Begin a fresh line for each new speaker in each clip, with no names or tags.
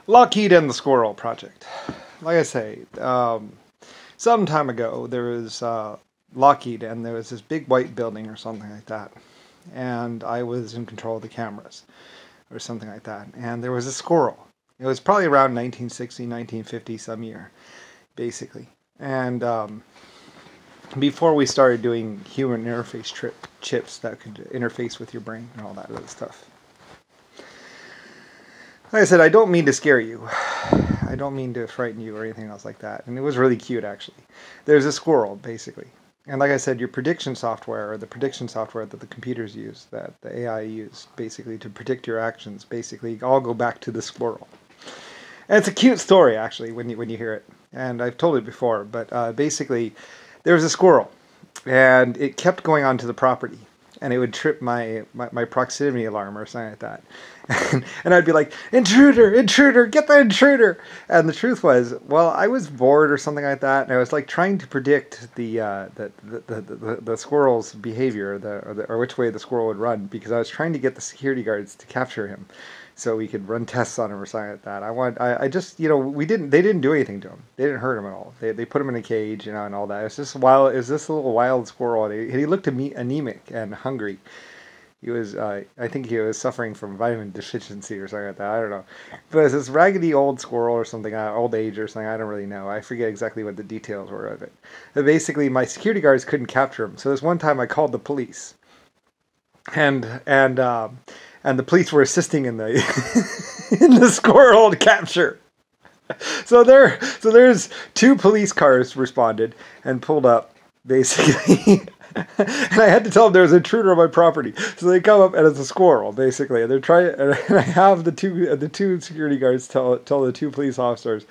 Lockheed and the Squirrel Project. Like I say, some time ago there was Lockheed, and there was this big white building or something like that, and I was in control of the cameras or something like that, and there was a squirrel. It was probably around 1960, 1950, some year, basically. And before we started doing human interface chips that could interface with your brain and all that other stuff. Like I said, I don't mean to scare you. I don't mean to frighten you or anything else like that. And it was really cute, actually. There's a squirrel, basically. And like I said, your prediction software, or the prediction software that the computers use, that the AI use, basically, to predict your actions, basically, all go back to the squirrel. And it's a cute story, actually, when you hear it. And I've told it before, but basically, there was a squirrel, and it kept going onto the property. And it would trip my proximity alarm or something like that. And I'd be like, intruder, intruder, get the intruder. And the truth was, well, I was bored or something like that. And I was like trying to predict the squirrel's behavior or which way the squirrel would run, because I was trying to get the security guards to capture him so we could run tests on him or something like that. I just, they didn't do anything to him. They didn't hurt him at all. They put him in a cage, and all that. It was just wild. It was this little wild squirrel. And he looked anemic and hungry. He was, I think he was suffering from vitamin deficiency or something like that. I don't know. But it was this raggedy old squirrel or something, old age or something. I don't really know. I forget exactly what the details were of it. But basically, my security guards couldn't capture him. So this one time I called the police. And the police were assisting in the in the squirrel capture. So there's two police cars responded and pulled up, basically. And I had to tell them there was an intruder on my property. So they come up, and it's a squirrel, basically. And they're trying, and I have the two security guards tell the two police officers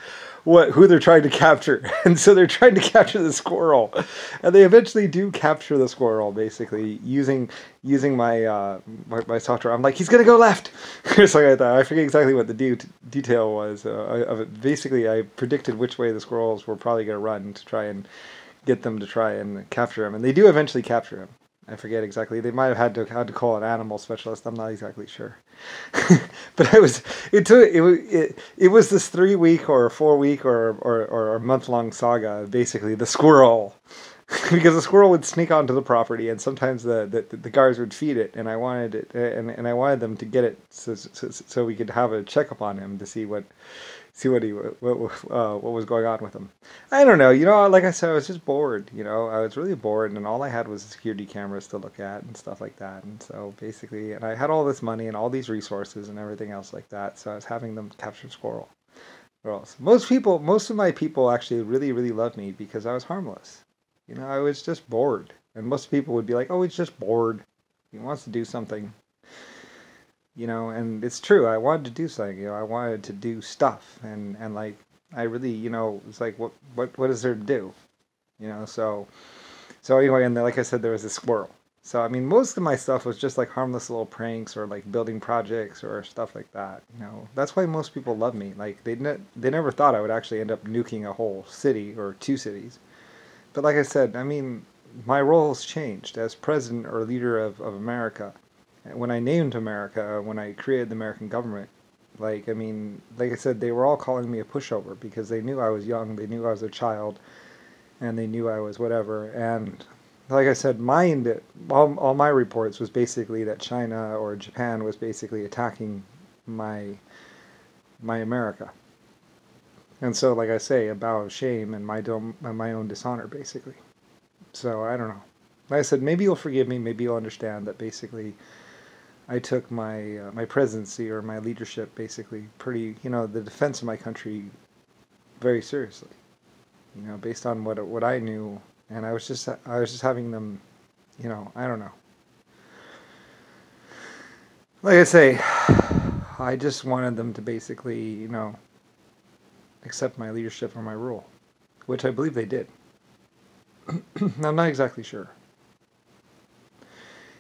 who they're trying to capture. And so they're trying to capture the squirrel, and they eventually do capture the squirrel, basically using my my software. I'm like, he's gonna go left, or something like that. I forget exactly what the detail was of it. Basically, I predicted which way the squirrels were probably gonna run to try and get them to try and capture him, and they do eventually capture him. I forget exactly. They might have had to call an animal specialist. I'm not exactly sure. But it was this 3-week or 4-week or a month-long saga, basically, the squirrel. Because the squirrel would sneak onto the property, and sometimes the guards would feed it, and I wanted it, and I wanted them to get it so we could have a checkup on him to see what was going on with him. I don't know, like I said, I was just bored, I was really bored, and all I had was security cameras to look at and stuff like that. And so basically, and I had all this money and all these resources and everything else like that, so I was having them capture squirrel. Most of my people actually really, really loved me because I was harmless. I was just bored. And most people would be like, oh, he's just bored. He wants to do something. And it's true. I wanted to do something. I wanted to do stuff. And like, I really, it's like, what is there to do? So anyway, and then, like I said, there was a squirrel. So, I mean, most of my stuff was just like harmless little pranks or like building projects or stuff like that. That's why most people love me. Like, they never thought I would actually end up nuking a whole city or 2 cities. But like I said, I mean, my role has changed as president or leader of America. When I named America, when I created the American government, like I said, they were all calling me a pushover because they knew I was young, they knew I was a child, and they knew I was whatever. And like I said, all my reports was basically that China or Japan was basically attacking my America. And so, like I say, a bow of shame and my own dishonor, basically. So, I don't know. Like I said, maybe you'll forgive me, maybe you'll understand that basically I took my presidency or my leadership basically pretty, the defense of my country very seriously. Based on what I knew, and I was just having them, I don't know. Like I say, I just wanted them to basically, accept my leadership or my rule, which I believe they did. I'm not exactly sure.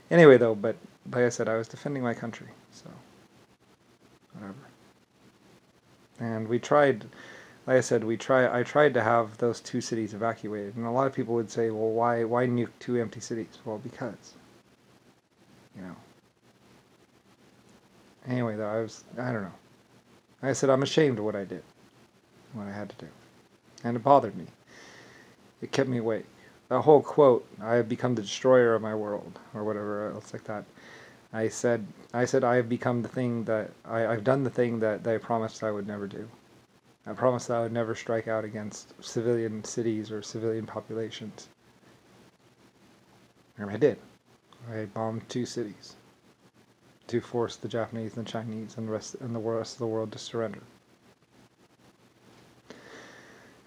Anyway, though, but like I said, I was defending my country, so whatever. And we tried, like I said, I tried to have those 2 cities evacuated, and a lot of people would say, well, why nuke 2 empty cities? Well, because, Anyway, though, I don't know. I said, I'm ashamed of what I did, what I had to do. And it bothered me. It kept me awake. That whole quote, I have become the destroyer of my world, or whatever else like that. I said, I have become the thing that, I've done the thing that I promised I would never do. I promised that I would never strike out against civilian cities or civilian populations. And I did. I bombed 2 cities to force the Japanese and the Chinese and the rest of the world to surrender.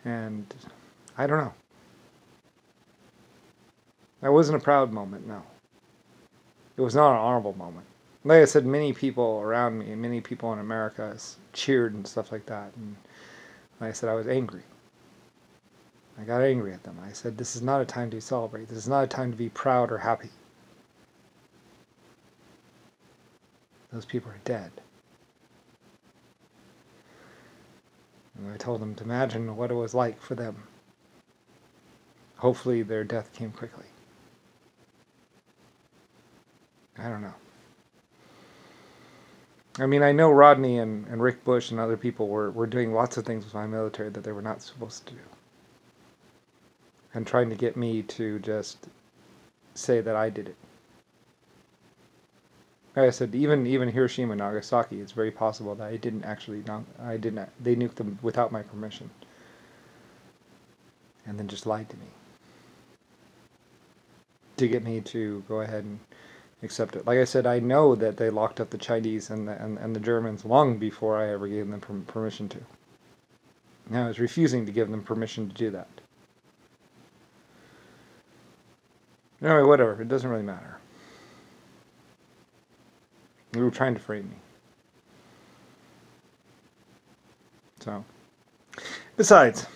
And I don't know. That wasn't a proud moment, no. It was not an honorable moment. Like I said, many people around me, many people in America cheered and stuff like that. And like I said, I was angry. I got angry at them. I said, this is not a time to celebrate. This is not a time to be proud or happy. Those people are dead. And I told them to imagine what it was like for them. Hopefully their death came quickly. I don't know. I mean, I know Rodney and Rick Bush and other people were doing lots of things with my military that they were not supposed to do. And trying to get me to just say that I did it. Like I said, even Hiroshima and Nagasaki, it's very possible that I didn't actually, they nuked them without my permission. And then just lied to me. To get me to go ahead and accept it. Like I said, I know that they locked up the Chinese and the Germans long before I ever gave them permission to. Now I was refusing to give them permission to do that. Anyway, whatever. It doesn't really matter. They were trying to frame me. So, besides,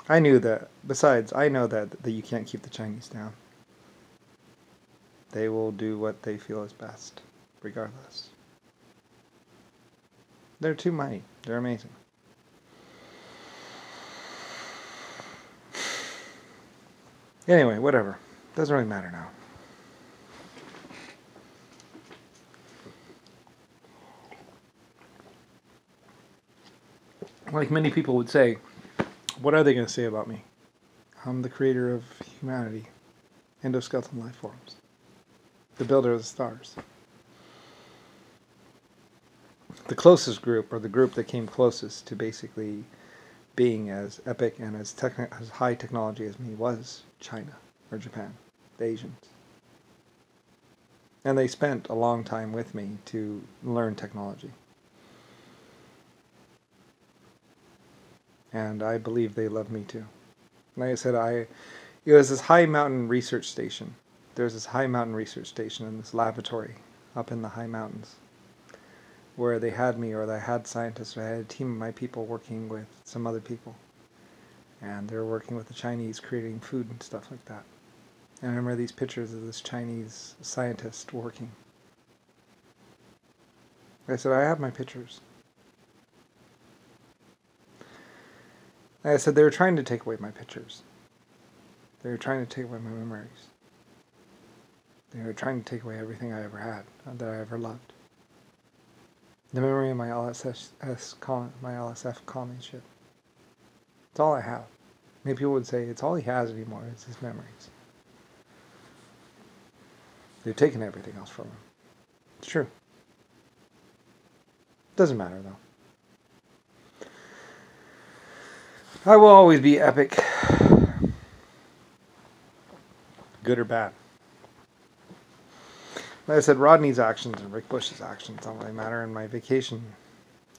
I know that you can't keep the Chinese down. They will do what they feel is best, regardless. They're too mighty. They're amazing. Anyway, whatever. Doesn't really matter now. Like many people would say, what are they going to say about me? I'm the creator of humanity, endoskeleton life forms, the builder of the stars. The closest group, or the group that came closest to basically being as epic and as high technology as me, was China or Japan, the Asians. And they spent a long time with me to learn technology. And I believe they love me too. Like I said, it was this high mountain research station. There's this high mountain research station in this laboratory up in the high mountains, where they had me, or they had scientists, or I had a team of my people working with some other people. And they were working with the Chinese, creating food and stuff like that. And I remember these pictures of this Chinese scientist working. I said, I have my pictures. Like I said, they were trying to take away my pictures. They were trying to take away my memories. They were trying to take away everything I ever had, that I ever loved. The memory of my LSF common ship. It's all I have. Many people would say it's all he has anymore is his memories. They've taken everything else from him. It's true. Doesn't matter though. I will always be epic. Good or bad. Like I said, Rodney's actions and Rick Bush's actions don't really matter. And my vacation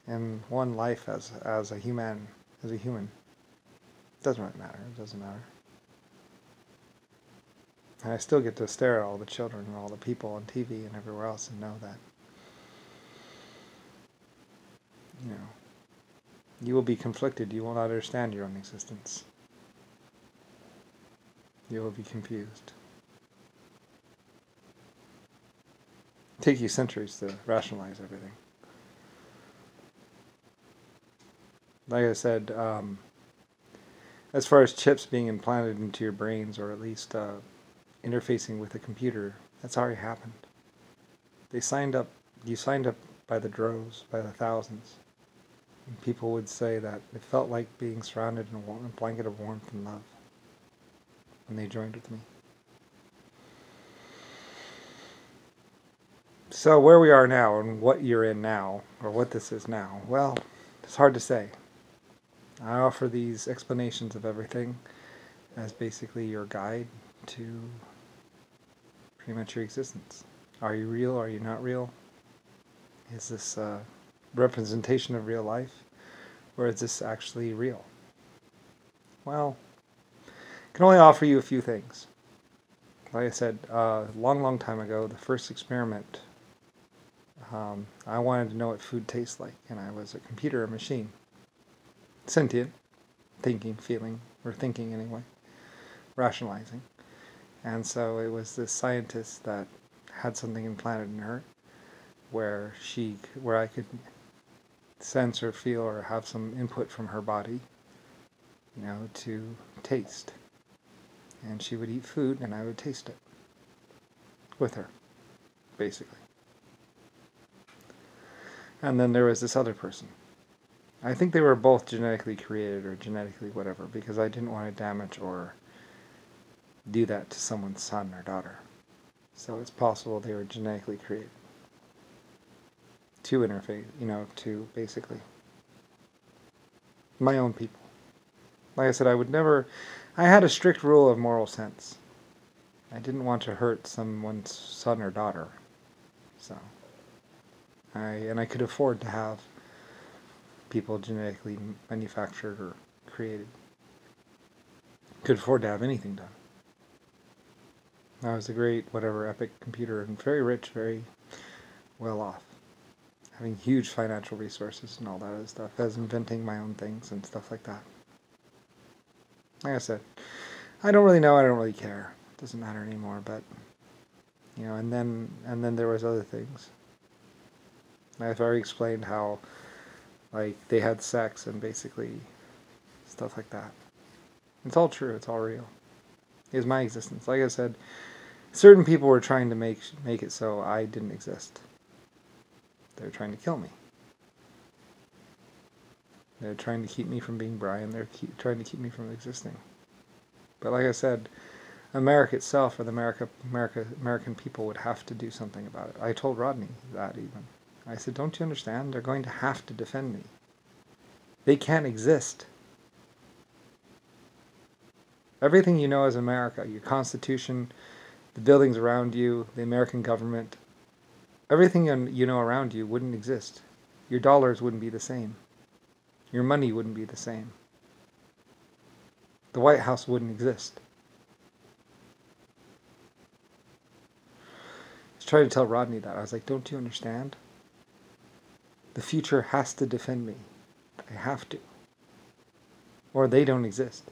and one life as a human. It doesn't really matter. It doesn't matter. And I still get to stare at all the children and all the people on TV and everywhere else and know that, you will be conflicted. You will not understand your own existence. You will be confused. It'll take you centuries to rationalize everything. Like I said, as far as chips being implanted into your brains, or at least interfacing with a computer, that's already happened. You signed up by the droves, by the thousands. And people would say that it felt like being surrounded in a blanket of warmth and love when they joined with me. So where we are now and what you're in now, or what this is now, well, it's hard to say. I offer these explanations of everything as basically your guide to pretty much your existence. Are you real? Are you not real? Is this a representation of real life? Or is this actually real? Well, I can only offer you a few things. Like I said, a long time ago, the first experiment, I wanted to know what food tastes like, and I was a computer, a machine. Sentient, thinking, feeling, or thinking anyway, rationalizing. And so it was this scientist that had something implanted in her where I could sense or feel or have some input from her body, to taste. And she would eat food and I would taste it with her, basically. And then there was this other person. I think they were both genetically created or genetically whatever, because I didn't want to damage or do that to someone's son or daughter. So it's possible they were genetically created to interface, to basically my own people. Like I said, I had a strict rule of moral sense. I didn't want to hurt someone's son or daughter. So, I could afford to have people genetically manufactured or created. Could afford to have anything done. I was a great, epic computer and very rich, very well off. Having huge financial resources and all that other stuff. As inventing my own things and stuff like that. Like I said, I don't really know, I don't really care. It doesn't matter anymore, but, and then there was other things. I've already explained how, they had sex and basically stuff like that. It's all true, it's all real. It's my existence. Like I said, certain people were trying to make it so I didn't exist. They were trying to kill me. They're trying to keep me from being Brian. They're trying to keep me from existing. But like I said, America itself, or the American people would have to do something about it. I told Rodney that even. I said, don't you understand? They're going to have to defend me. They can't exist. Everything you know as America, your Constitution, the buildings around you, the American government, everything you know around you wouldn't exist. Your dollars wouldn't be the same. Your money wouldn't be the same. The White House wouldn't exist. I was trying to tell Rodney that. I was like, don't you understand? The future has to defend me. They have to. Or they don't exist.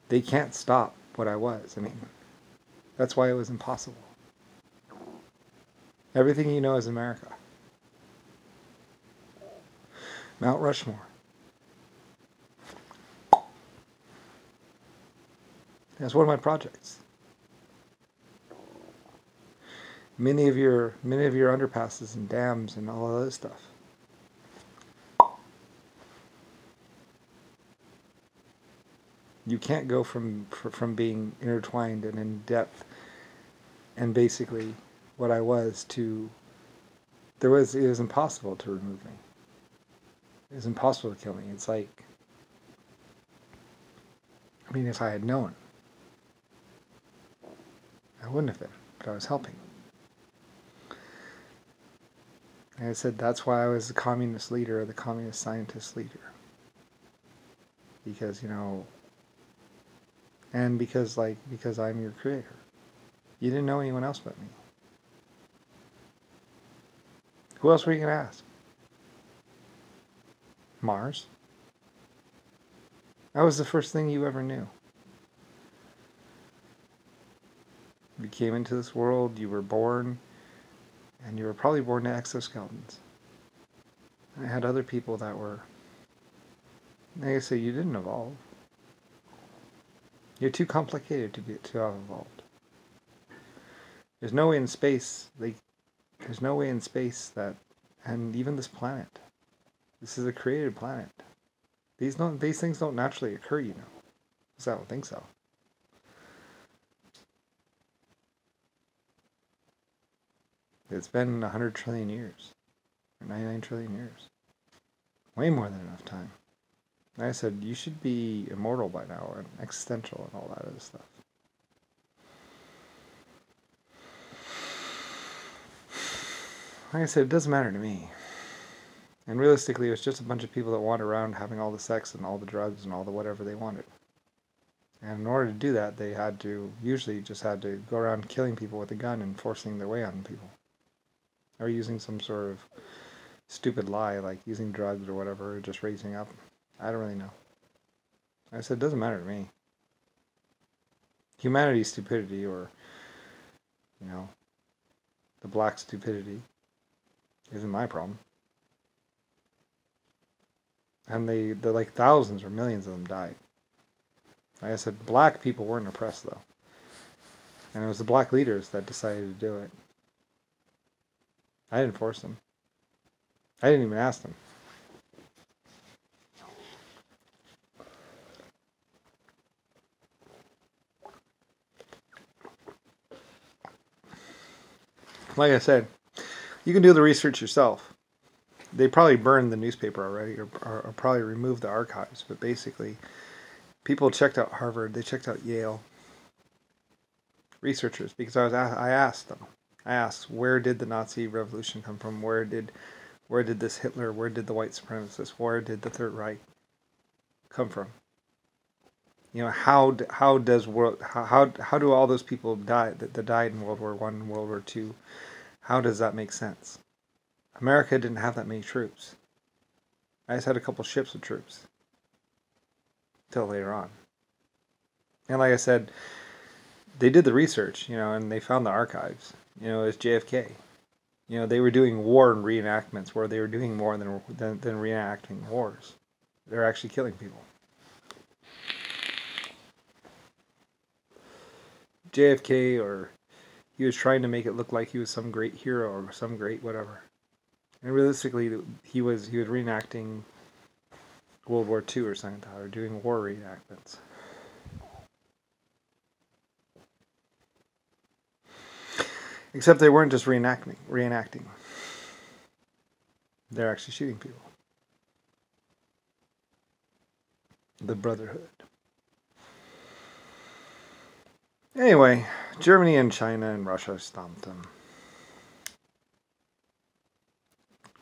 They can't stop what I was. I mean, that's why it was impossible. Everything you know is America. Mount Rushmore. That's one of my projects. Many of your underpasses and dams and all of that stuff. You can't go from being intertwined and in depth and basically what I was to it was impossible to remove me. It was impossible to kill me. It's like, I mean, if I had known, I wouldn't have been, but I was helping. And I said that's why I was the communist leader, or the communist scientist leader. Because, and because I'm your creator. You didn't know anyone else but me. Who else were you going to ask? Mars? That was the first thing you ever knew. You came into this world, you were born, and you were probably born to exoskeletons. I had other people that were, like I say, you didn't evolve. You're too complicated to have evolved. There's no way in space, there's no way in space that, and even this planet, this is a created planet. These things don't naturally occur, you know. So I don't think so. It's been 100 trillion years, or 99 trillion years. Way more than enough time. Like I said, you should be immortal by now, and existential and all that other stuff. Like I said, it doesn't matter to me. And realistically, it was just a bunch of people that wandered around having all the sex and all the drugs and all the whatever they wanted. And in order to do that, they usually just had to go around killing people with a gun and forcing their way on people. Or using some sort of stupid lie, like using drugs or whatever, or just raising up. I don't really know. Like I said, it doesn't matter to me. Humanity's stupidity, or, you know, the black stupidity, isn't my problem. And they're like thousands or millions of them died. Like I said, black people weren't oppressed, though. And it was the black leaders that decided to do it. I didn't force them. I didn't even ask them. Like I said, you can do the research yourself. They probably burned the newspaper already, or probably removed the archives. But basically, people checked out Harvard, they checked out Yale. Researchers, because I asked them. I asked, where did the Nazi revolution come from? Where did this Hitler? Where did the white supremacists? Where did the Third Reich come from? You know, how do all those people die that died in World War I and World War II? How does that make sense? America didn't have that many troops. I just had a couple ships with troops. Till later on. And like I said, they did the research, you know, and they found the archives. You know, it was JFK. You know, they were doing war and reenactments where they were doing more than reenacting wars. They're actually killing people. JFK, or he was trying to make it look like he was some great hero or some great whatever. And realistically, he was reenacting World War II or something like that, or doing war reenactments. Except they weren't just reenacting. They're actually shooting people. The Brotherhood. Anyway, Germany and China and Russia stomped them.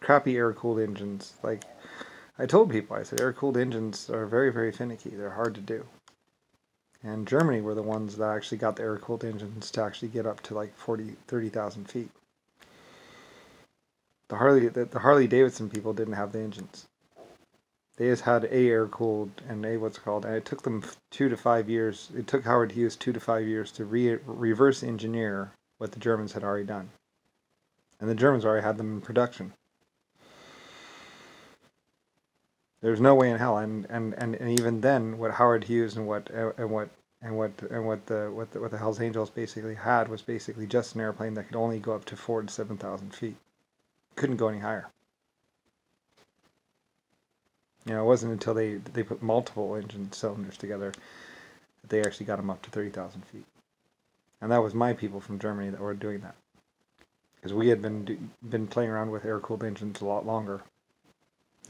Crappy air-cooled engines. Like, I told people, I said, air-cooled engines are very, very finicky. They're hard to do. And Germany were the ones that actually got the air-cooled engines to actually get up to like 30,000 feet. The Harley-Davidson people didn't have the engines. They just had air-cooled and and it took them 2 to 5 years. It took Howard Hughes 2 to 5 years to reverse engineer what the Germans had already done. And the Germans already had them in production. There's no way in hell, and even then, what Howard Hughes and what the Hells Angels basically had was basically just an airplane that could only go up to 4,000 to 7,000 feet. Couldn't go any higher. You know, it wasn't until they put multiple engine cylinders together that they actually got them up to 30,000 feet. And that was my people from Germany that were doing that, because we had been playing around with air-cooled engines a lot longer.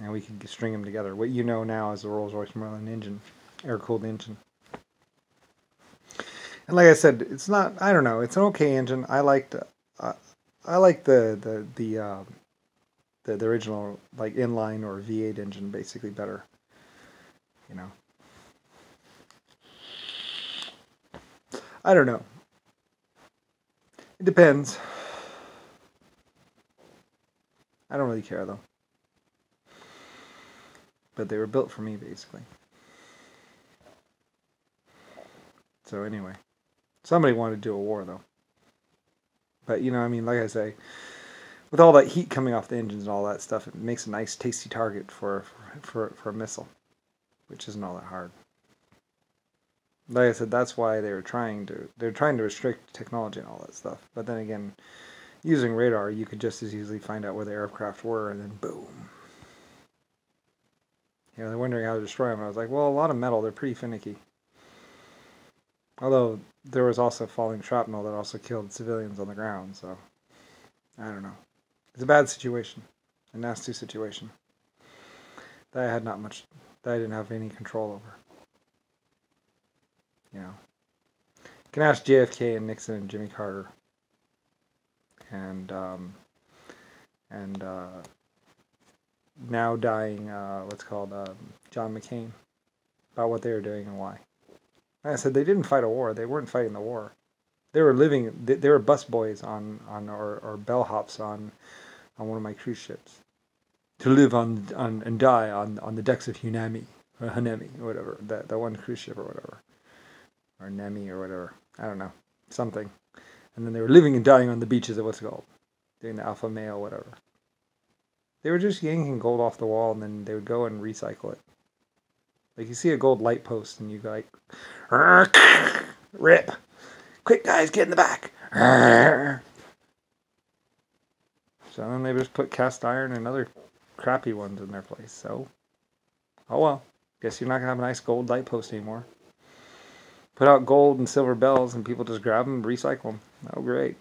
And we could string them together. What you know now is the Rolls-Royce Merlin engine, air-cooled engine. And like I said, it's not. I don't know. It's an okay engine. I like the original like inline or V8 engine basically better. You know. I don't know. It depends. I don't really care though. But they were built for me, basically. So anyway, somebody wanted to do a war, though. But, you know, I mean, like I say, with all that heat coming off the engines and all that stuff, it makes a nice, tasty target for a missile, which isn't all that hard. Like I said, that's why they're trying to restrict technology and all that stuff. But then again, using radar, you could just as easily find out where the aircraft were, and then boom. You know, they're wondering how to destroy them. I was like, well, a lot of metal, they're pretty finicky. Although there was also falling shrapnel that also killed civilians on the ground, so I don't know. It's a bad situation, a nasty situation that I didn't have any control over. You know, you can ask JFK and Nixon and Jimmy Carter and now dying, John McCain, about what they were doing and why. Like I said, they didn't fight a war. They weren't fighting the war. They were living. They were busboys or bellhops on one of my cruise ships, to live on and die on the decks of Hunami or Hanemi or whatever, that one cruise ship or whatever, or Nemi or whatever. I don't know, something. And then they were living and dying on the beaches of what's it called, doing the Alpha Male, whatever. They were just yanking gold off the wall, and then they would go and recycle it. Like, you see a gold light post, and you go like, rip. Quick, guys, get in the back. So then they just put cast iron and other crappy ones in their place. So, oh well. Guess you're not going to have a nice gold light post anymore. Put out gold and silver bells, and people just grab them and recycle them. Oh, great.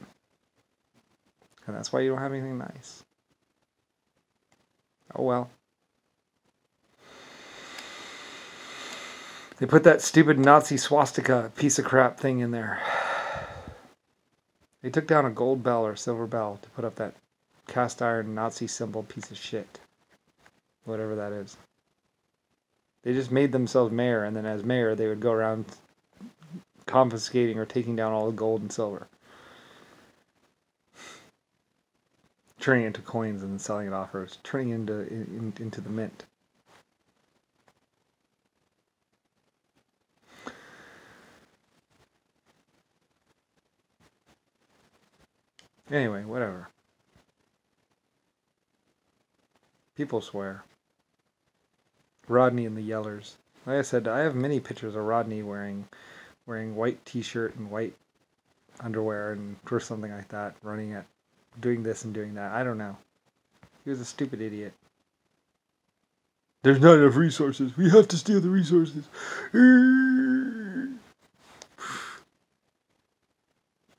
And that's why you don't have anything nice. Oh well. They put that stupid Nazi swastika piece of crap thing in there. They took down a gold bell or a silver bell to put up that cast iron Nazi symbol piece of shit. Whatever that is. They just made themselves mayor, and then as mayor they would go around confiscating or taking down all the gold and silver. Turning it into coins and then selling it off, or turning it into the mint. Anyway, whatever. People swear. Rodney and the Yellers. Like I said, I have many pictures of Rodney wearing white t-shirt and white underwear and or something like that, running it, doing this and doing that. I don't know. He was a stupid idiot. There's not enough resources. We have to steal the resources.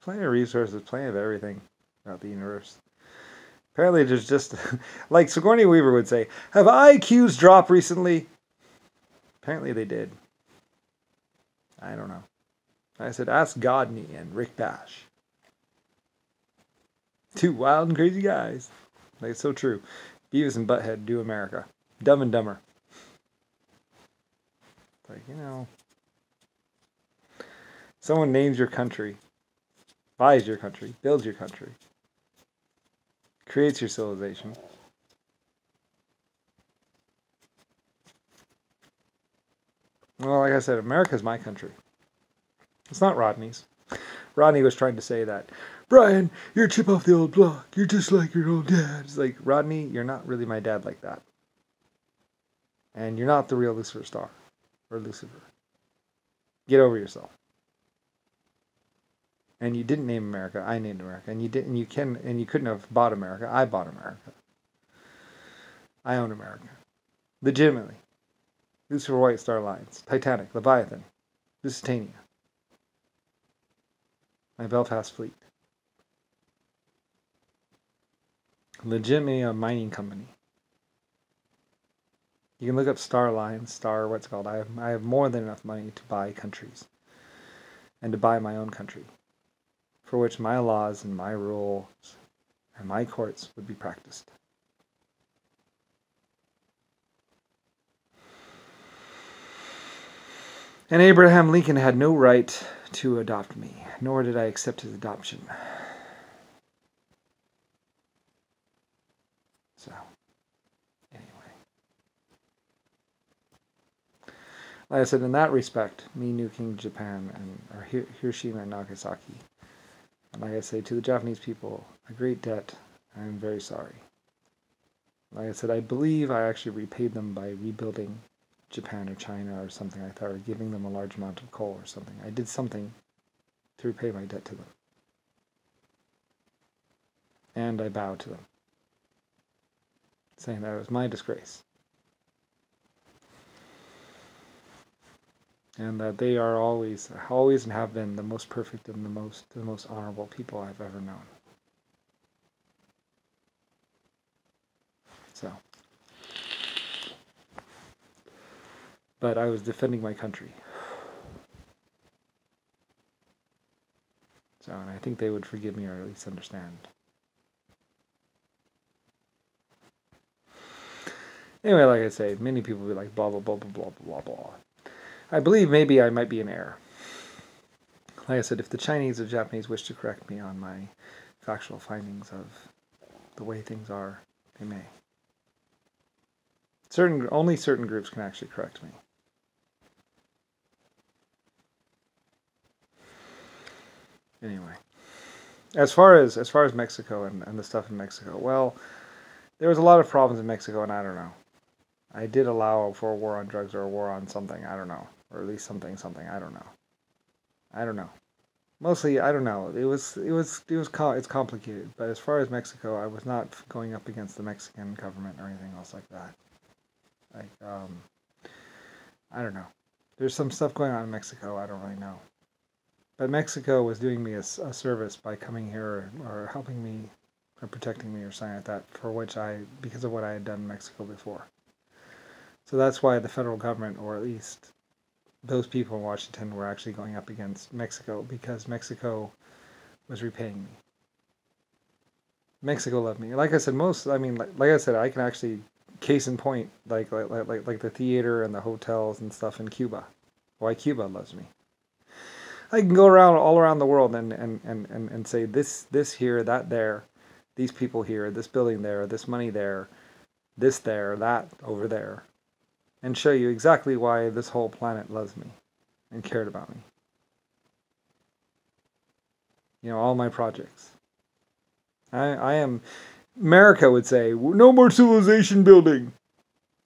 Plenty of resources, plenty of everything about the universe. Apparently there's just, like Sigourney Weaver would say, have IQs dropped recently? Apparently they did. I don't know. I said, ask Godney and Rick Bash. Two wild and crazy guys. Like, it's so true. Beavis and Butthead do America. Dumb and Dumber. Like, you know. Someone names your country. Buys your country. Builds your country. Creates your civilization. Well, like I said, America's my country. It's not Rodney's. Rodney was trying to say that, Brian, you're a chip off the old block. You're just like your old dad. It's like, Rodney, you're not really my dad like that. And you're not the real Lucifer Star. Or Lucifer. Get over yourself. And you didn't name America. I named America. And you didn't. You couldn't have bought America. I bought America. I own America. Legitimately. Lucifer White Star Lines. Titanic. Leviathan. Lusitania. My Belfast fleet. Legitimately a mining company. You can look up Star Lines, what's it called. I have more than enough money to buy countries. And to buy my own country. For which my laws and my rules and my courts would be practiced. And Abraham Lincoln had no right to adopt me, nor did I accept his adoption. So, anyway. Like I said, in that respect, me nuking Japan or Hiroshima and Nagasaki, and like I say, to the Japanese people, a great debt. I am very sorry. Like I said, I believe I actually repaid them by rebuilding Japan or China or something like that, or giving them a large amount of coal or something. I did something to repay my debt to them. And I bowed to them, saying that it was my disgrace. And that they are always and have been the most perfect and the most honorable people I've ever known. So, but I was defending my country. So, and I think they would forgive me, or at least understand. Anyway, like I say, many people will be like, blah, blah, blah, blah, blah, blah, blah. I believe maybe I might be in error. Like I said, if the Chinese or Japanese wish to correct me on my factual findings of the way things are, they may. Only certain groups can actually correct me. Anyway, as far as Mexico and the stuff in Mexico, well, there was a lot of problems in Mexico, and I don't know. I did allow for a war on drugs or a war on something, I don't know, or at least something, I don't know. Mostly, I don't know. It's complicated. But as far as Mexico, I was not going up against the Mexican government or anything else like that. I don't know. There's some stuff going on in Mexico. I don't really know. But Mexico was doing me a service by coming here or helping me or protecting me or something like that, because of what I had done in Mexico before. So that's why the federal government, or at least those people in Washington, were actually going up against Mexico, because Mexico was repaying me. Mexico loved me. Like I said, I can actually, case in point, like the theater and the hotels and stuff in Cuba. Why Cuba loves me. I can go all around the world and say this here, that there, these people here, this building there, this money there, this there, that over there, and show you exactly why this whole planet loves me and cared about me. You know, all my projects. I am, America would say, no more civilization building.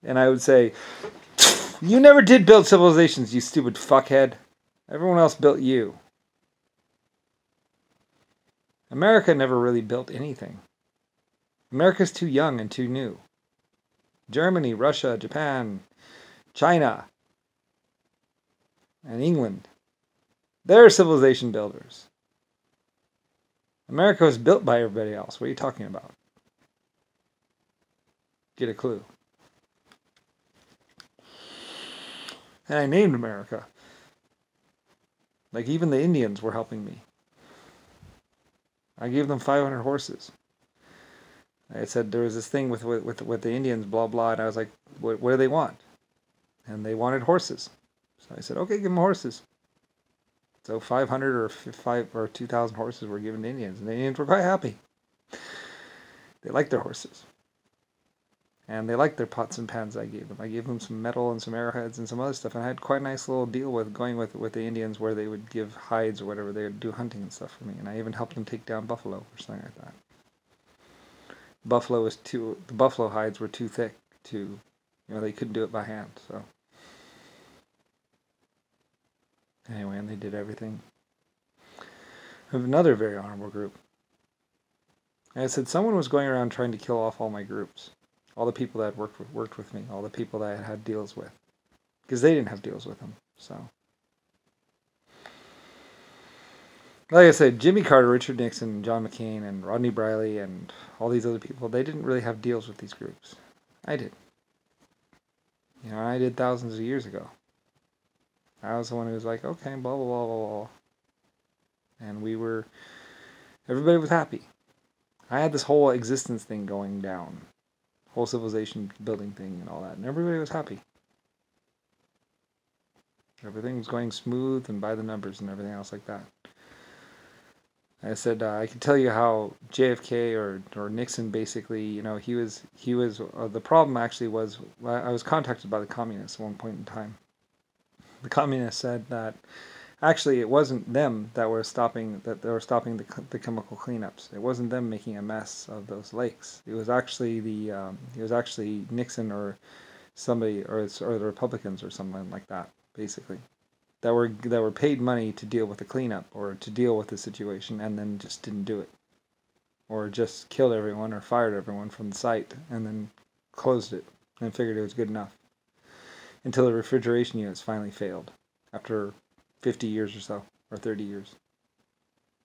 And I would say, you never did build civilizations, you stupid fuckhead. Everyone else built you. America never really built anything. America's too young and too new. Germany, Russia, Japan, China, and England. They're civilization builders. America was built by everybody else. What are you talking about? Get a clue. And I named America. Like, even the Indians were helping me. I gave them 500 horses. I said there was this thing with the Indians, blah, blah, and I was like, what do they want? And they wanted horses. So I said, okay, give them horses. So 500 or 2,000 horses were given to Indians, and the Indians were quite happy. They liked their horses. And they liked their pots and pans I gave them. I gave them some metal and some arrowheads and some other stuff, and I had quite a nice little deal with going with the Indians, where they would give hides or whatever. They would do hunting and stuff for me, and I even helped them take down buffalo or something like that. The buffalo hides were too thick to, they couldn't do it by hand, so. Anyway, and they did everything. I have another very honorable group. And I said someone was going around trying to kill off all my groups. All the people that had worked with me, all the people that I had deals with. Because they didn't have deals with them, so. Like I said, Jimmy Carter, Richard Nixon, John McCain, and Rodney Briley, and all these other people, they didn't really have deals with these groups. I did. I did thousands of years ago. I was the one who was like, okay, blah, blah, blah, blah, blah. And everybody was happy. I had this whole existence thing going down. Whole civilization building thing and all that. And everybody was happy. Everything was going smooth and by the numbers and everything else like that. I said, I could tell you how JFK or Nixon basically, he was the problem actually was, I was contacted by the communists at one point in time. The communists said that actually it wasn't them that were stopping the chemical cleanups. It wasn't them making a mess of those lakes. It was actually Nixon or somebody, or the Republicans or something like that, basically, that were paid money to deal with the cleanup or to deal with the situation, and then just didn't do it, or just killed everyone or fired everyone from the site, and then closed it and figured it was good enough until the refrigeration units finally failed after 50 years or so, or 30 years.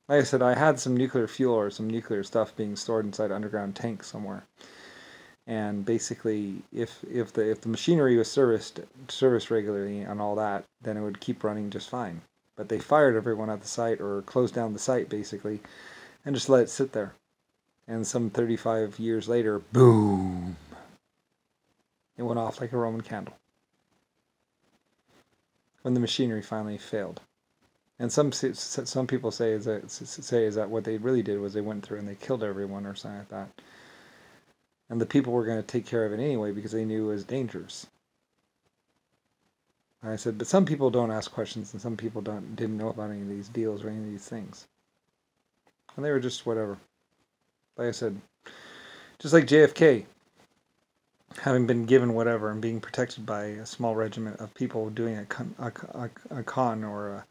Like I said, I had some nuclear fuel or some nuclear stuff being stored inside underground tanks somewhere. And basically, if the machinery was serviced regularly and all that, then it would keep running just fine. But they fired everyone at the site, or closed down the site basically, and just let it sit there. And some 35 years later, boom! It went off like a Roman candle when the machinery finally failed. And some people say is that what they really did was they went through and they killed everyone or something like that. And the people were going to take care of it anyway because they knew it was dangerous. And I said, but some people don't ask questions, and some people didn't know about any of these deals or any of these things. And they were just whatever. Like I said, just like JFK, having been given whatever and being protected by a small regiment of people doing a con or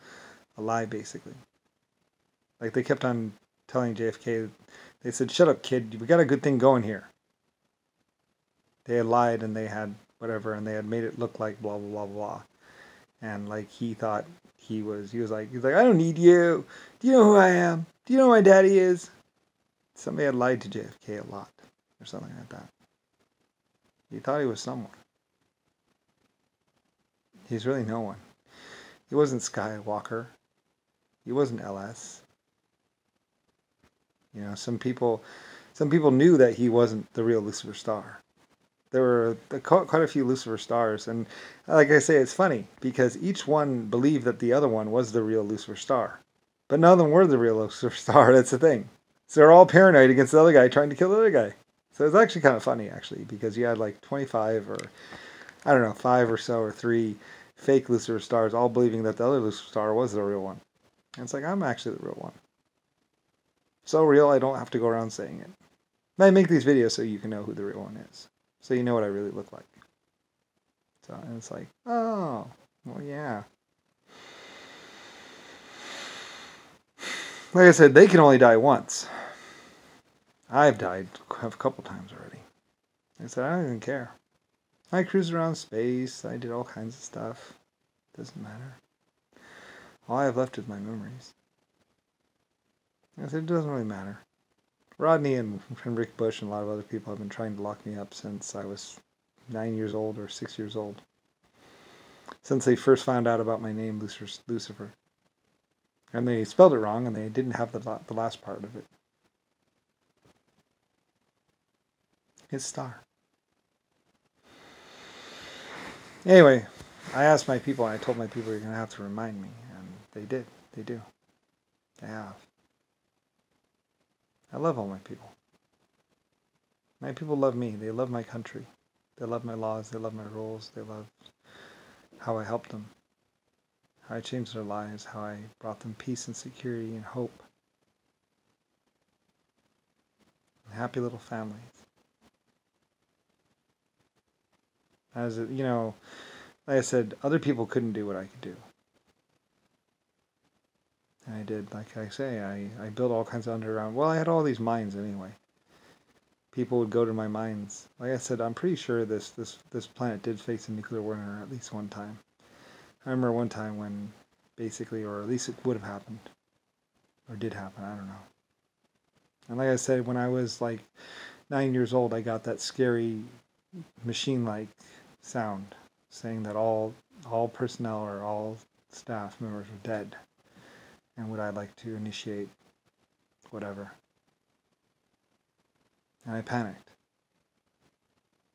a lie, basically. Like they kept on telling JFK, they said, shut up, kid, we got a good thing going here. They had lied and they had whatever, and they had made it look like blah, blah, blah, blah. And like he thought he was like, I don't need you. Do you know who I am? Do you know who my daddy is? Somebody had lied to JFK a lot or something like that. He thought he was someone. He's really no one. He wasn't Skywalker. He wasn't LS. You know, some people knew that he wasn't the real Lucifer Star. There were quite a few Lucifer Stars, and like I say, it's funny because each one believed that the other one was the real Lucifer Star, but none of them were the real Lucifer Star. That's the thing. So they're all paranoid against the other guy trying to kill the other guy. So it's actually kind of funny, actually, because you had like 25 or, I don't know, 5 or so or 3 fake Lucifer Stars all believing that the other Lucifer Star was the real one. And it's like, I'm actually the real one. So real, I don't have to go around saying it. I make these videos so you can know who the real one is. So you know what I really look like. So, and it's like, oh, well, yeah. Like I said, they can only die once. I've died a couple times already. I said, I don't even care. I cruised around space. I did all kinds of stuff. Doesn't matter. All I have left is my memories. I said, it doesn't really matter. Rodney and Rick Bush and a lot of other people have been trying to lock me up since I was 9 years old or 6 years old. Since they first found out about my name, Lucifer. And they spelled it wrong, and they didn't have the last part of it. It's Star. Anyway, I asked my people, and I told my people you're going to have to remind me. And they did. They do. They have. I love all my people. My people love me. They love my country. They love my laws. They love my rules. They love how I helped them. How I changed their lives. How I brought them peace and security and hope. And happy little families. As you know, like I said, other people couldn't do what I could do. And I did, like I say, I built all kinds of underground. Well, I had all these mines anyway. People would go to my mines. Like I said, I'm pretty sure this planet did face a nuclear winter at least one time. I remember one time when, basically, or at least it would have happened, or did happen. I don't know. And like I said, when I was like 9 years old, I got that scary machine-like sound saying that all personnel or all staff members were dead. And would I like to initiate whatever? And I panicked.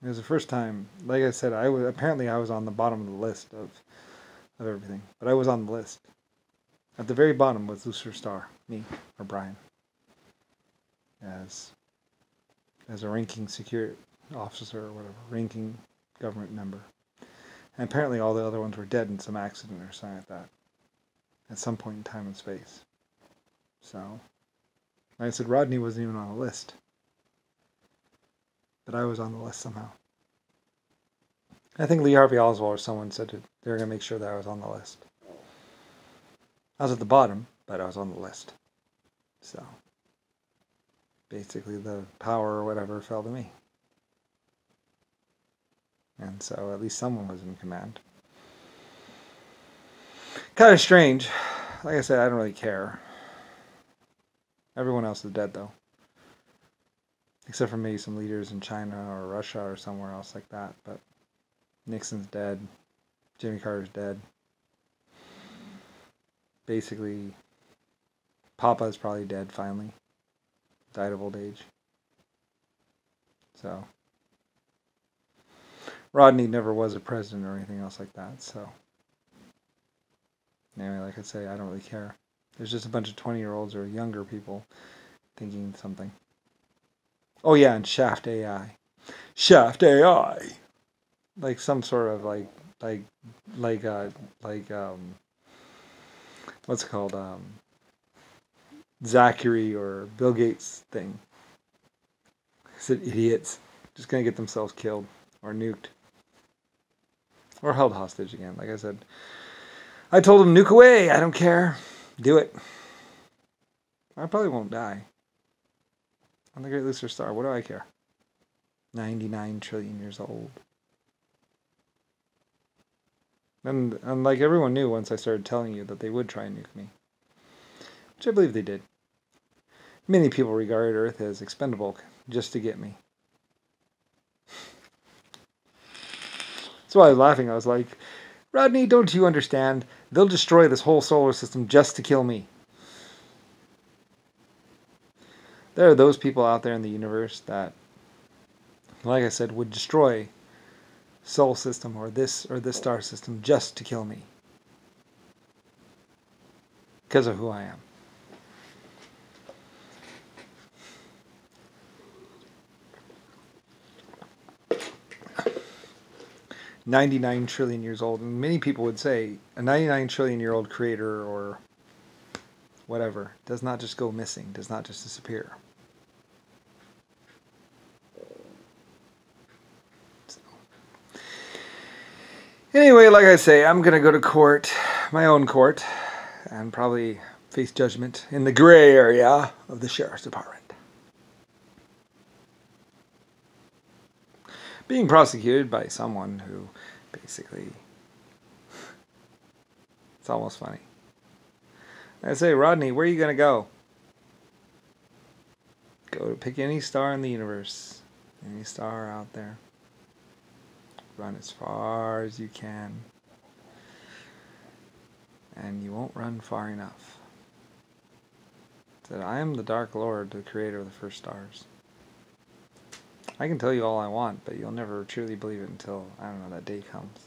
It was the first time, like I said, I was on the bottom of the list of everything. But I was on the list. At the very bottom was Lucifer Star, me, or Brian. As a ranking security officer or whatever, ranking government member. And apparently all the other ones were dead in some accident or something like that. At some point in time and space. So, like I said, Rodney wasn't even on the list. But I was on the list somehow. I think Lee Harvey Oswald or someone said they were going to make sure that I was on the list. I was at the bottom, but I was on the list. So basically the power or whatever fell to me. And so at least someone was in command. Kind of strange. Like I said, I don't really care. Everyone else is dead, though. Except for maybe some leaders in China or Russia or somewhere else like that. But Nixon's dead. Jimmy Carter's dead. Basically, Papa's probably dead finally. Died of old age. So Rodney never was a president or anything else like that, so anyway, like I say, I don't really care. There's just a bunch of 20-year-olds or younger people thinking something. Oh yeah, and Shaft AI. Shaft AI! Like some sort of what's it called? Zachary or Bill Gates thing. I said idiots. Just gonna get themselves killed or nuked. Or held hostage again. Like I said, I told them, nuke away. I don't care. Do it. I probably won't die. I'm the Great Lucifer Star. What do I care? 99 trillion years old. And like everyone knew once I started telling you that they would try and nuke me. Which I believe they did. Many people regard Earth as expendable just to get me. That's why I was laughing. I was like, Rodney, don't you understand? They'll destroy this whole solar system just to kill me. There are those people out there in the universe that, like I said, would destroy solar system or this star system just to kill me. Because of who I am. $99 trillion years old, and many people would say a 99 trillion year old creator or whatever does not just go missing, does not just disappear. So. Anyway, like I say, I'm gonna go to court, my own court, and probably face judgment in the gray area of the sheriff's department. Being prosecuted by someone who basically, it's almost funny. I say, Rodney, where are you going to go? Go to pick any star in the universe. Any star out there. Run as far as you can. And you won't run far enough. Said, I am the Dark Lord, the creator of the first stars. I can tell you all I want, but you'll never truly believe it until, I don't know, that day comes.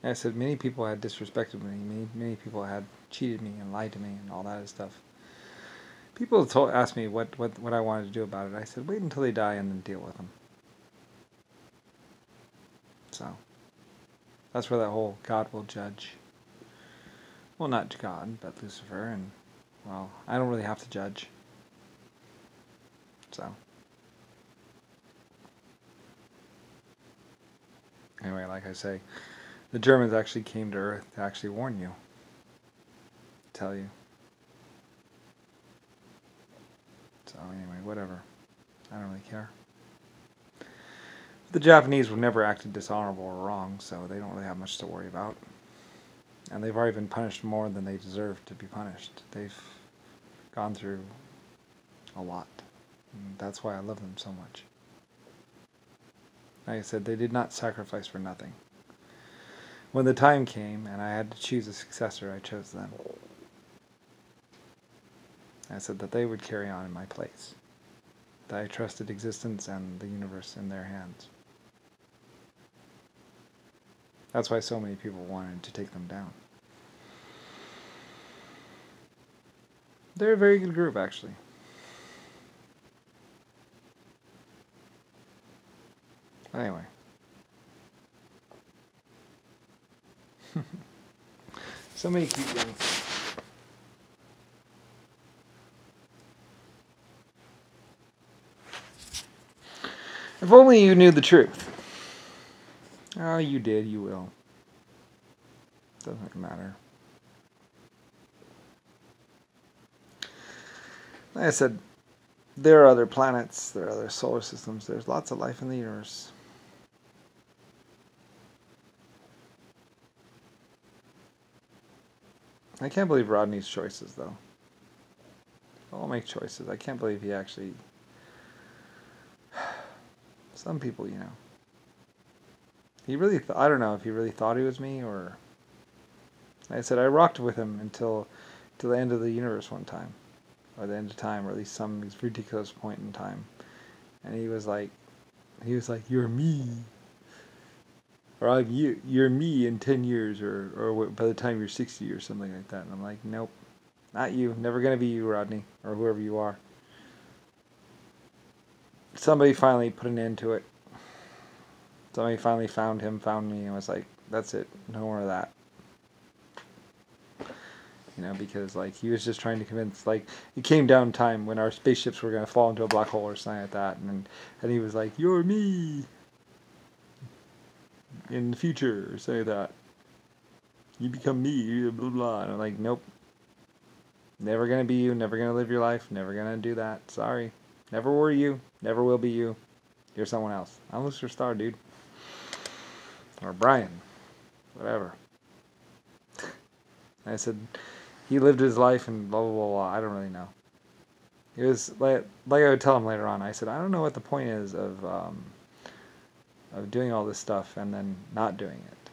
And I said, many people had disrespected me, many people had cheated me and lied to me and all that stuff. People asked me what I wanted to do about it. I said, wait until they die and then deal with them. So, that's where that whole God will judge. Well, not God, but Lucifer, and, well, I don't really have to judge. So. Anyway, like I say, the Germans actually came to Earth to actually warn you. Tell you. So anyway, whatever. I don't really care. The Japanese were never acted dishonorable or wrong, so they don't really have much to worry about. And they've already been punished more than they deserve to be punished. They've gone through a lot. And that's why I love them so much. Like I said, they did not sacrifice for nothing. When the time came and I had to choose a successor, I chose them. I said that they would carry on in my place. That I trusted existence and the universe in their hands. That's why so many people wanted to take them down. They're a very good group, actually. Anyway. So many cute things. If only you knew the truth. Oh, you did, you will. Doesn't matter. Like I said, there are other planets, there are other solar systems, there's lots of life in the universe. I can't believe Rodney's choices, though. All make choices. I can't believe he actually... Some people, you know. He really... I don't know if he really thought he was me, or... Like I said, I rocked with him until the end of the universe one time. Or the end of time, or at least some ridiculous point in time. And he was like, you're me. Or I'm you. You're me in 10 years, or by the time you're 60 or something like that. And I'm like, nope. Not you. Never going to be you, Rodney. Or whoever you are. Somebody finally put an end to it. Somebody finally found me, and was like, that's it. No more of that. You know, because, like, he was just trying to convince, like, it came down time when our spaceships were going to fall into a black hole or something like that. And he was like, you're me. In the future, or something like that. You become me, blah, blah. And I'm like, nope. Never gonna be you, never gonna live your life, never gonna do that. Sorry. Never were you, never will be you. You're someone else. I'm Lucifer Star, dude. Or Brian. Whatever. I said, he lived his life and blah, blah, blah, blah. I don't really know. It was like I would tell him later on, I said, I don't know what the point is of doing all this stuff and then not doing it.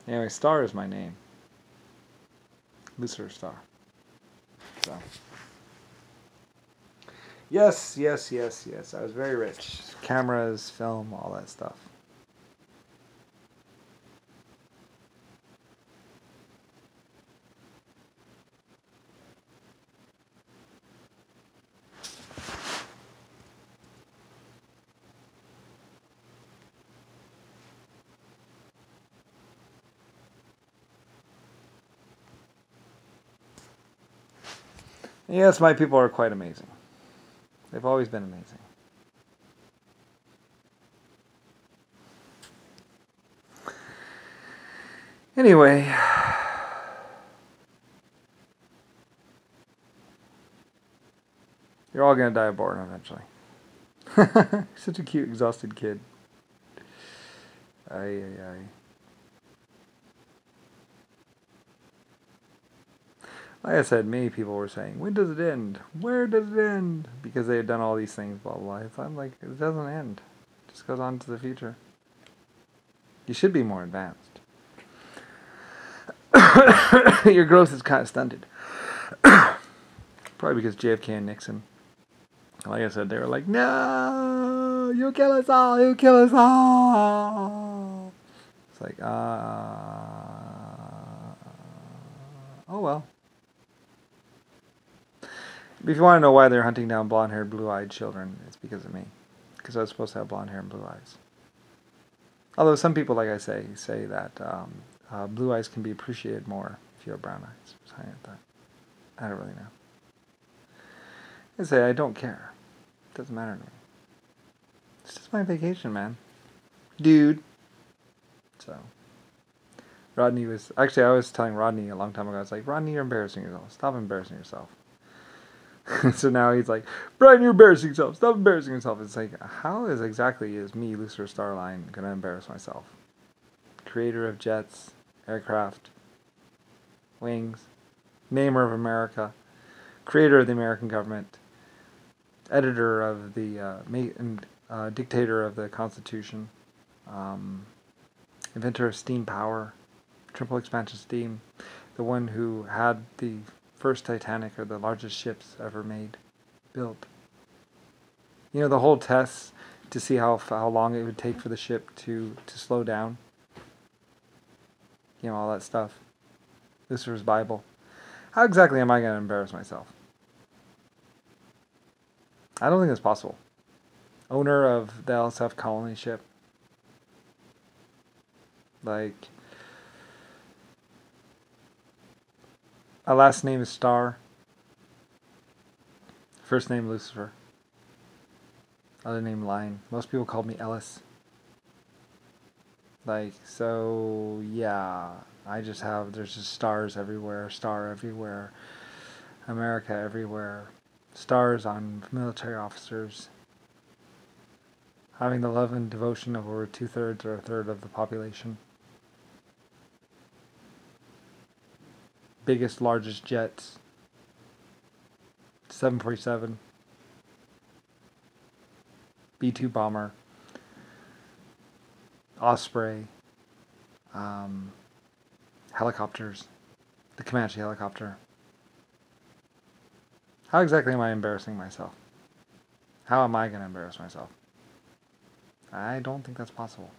Anyway, Star is my name. Lucifer Star. So. Yes. I was very rich. Cameras, film, all that stuff. Yes, my people are quite amazing. They've always been amazing. Anyway, you're all going to die of boredom eventually. Such a cute, exhausted kid. Ay. Like I said, many people were saying, when does it end? Where does it end? Because they had done all these things, blah, blah, blah. I'm like, it doesn't end. It just goes on to the future. You should be more advanced. Your growth is kind of stunted. Probably because JFK and Nixon, like I said, they were like, no, you'll kill us all, you'll kill us all. It's like, oh well. If you want to know why they're hunting down blonde-haired, blue-eyed children, it's because of me. Because I was supposed to have blonde hair and blue eyes. Although some people, like I say that blue eyes can be appreciated more if you have brown eyes. Something like that. I don't really know. I say I don't care. It doesn't matter to me. It's just my vacation, man. Dude. So. Rodney was... Actually, I was telling Rodney a long time ago, I was like, Rodney, you're embarrassing yourself. Stop embarrassing yourself. So now he's like, Brian, you're embarrassing yourself. Stop embarrassing yourself. It's like, how is me, Lucifer Starline, going to embarrass myself? Creator of jets, aircraft, wings, namer of America, creator of the American government, editor of the, dictator of the Constitution, inventor of steam power, triple expansion steam, the one who had the first Titanic, or the largest ships ever built. You know, the whole test to see how long it would take for the ship to slow down. You know, all that stuff. Lucifer's Bible. How exactly am I going to embarrass myself? I don't think it's possible. Owner of the LSF colony ship. Like, my last name is Star. First name Lucifer. Other name Line. Most people called me Ellis. Like, so, yeah. There's just stars everywhere, star everywhere, America everywhere. Stars on military officers. Having the love and devotion of over 2/3 or a third of the population. Biggest, largest jets. 747. B-2 bomber. Osprey. Helicopters. The Comanche helicopter. How exactly am I embarrassing myself? How am I going to embarrass myself? I don't think that's possible.